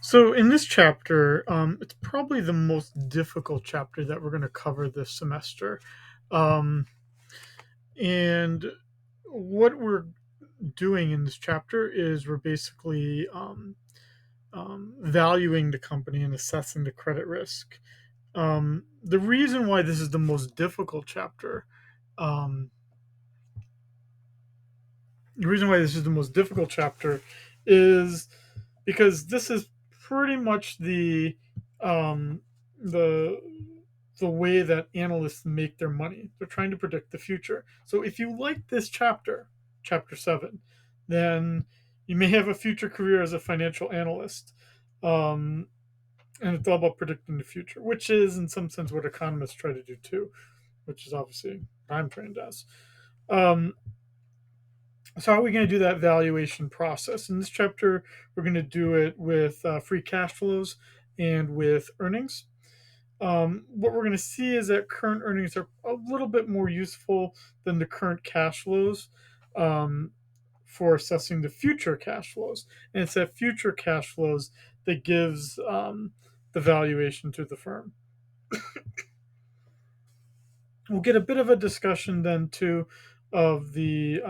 So in this chapter, it's probably the most difficult chapter that we're going to cover this semester. Um, and what we're doing in this chapter is we're basically valuing the company and assessing the credit risk. The reason why this is the most difficult chapter, um, the reason why this is the most difficult chapter is because this is pretty much um, the the way that analysts make their money. They're trying to predict the future. So if you like this chapter, chapter 7, then you may have a future career as a financial analyst. Um, and it's all about predicting the future, which is in some sense what economists try to do too, which is obviously what I'm trained as. Um, so how are we going to do that valuation process? In this chapter, we're going to do it with free cash flows and with earnings. What we're going to see is that current earnings are a little bit more useful than the current cash flows um, for assessing the future cash flows. And it's that future cash flows that gives the valuation to the firm. We'll get a bit of a discussion then too of the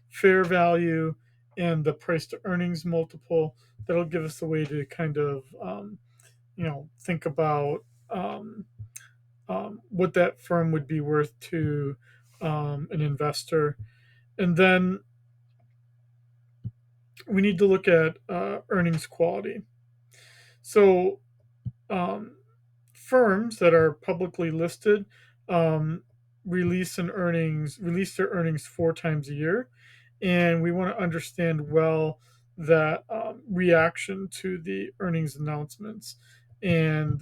fair value and the price to earnings multiple. That'll give us a way to kind of think about what that firm would be worth to an investor. And then we need to look at earnings quality. So, um, firms that are publicly listed um, release their earnings 4 times a year, and we want to understand well that reaction to the earnings announcements, and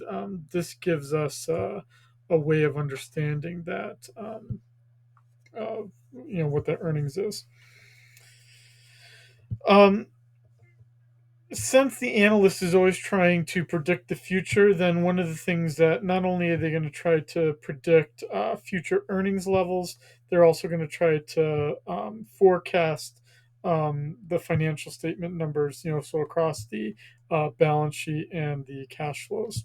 this gives us a way of understanding that what the earnings is. Um, since the analyst is always trying to predict the future, then one of the things that not only are they going to try to predict future earnings levels, they're also going to try to forecast the financial statement numbers, so across the balance sheet and the cash flows.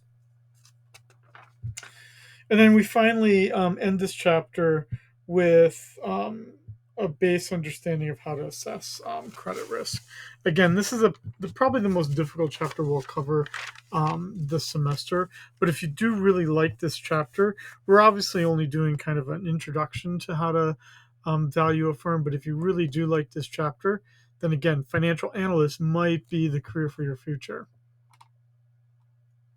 And then we finally end this chapter with a base understanding of how to assess credit risk. Again, this is probably the most difficult chapter we'll cover this semester. But if you do really like this chapter, we're obviously only doing kind of an introduction to how to value a firm. But if you really do like this chapter, then again, financial analyst might be the career for your future.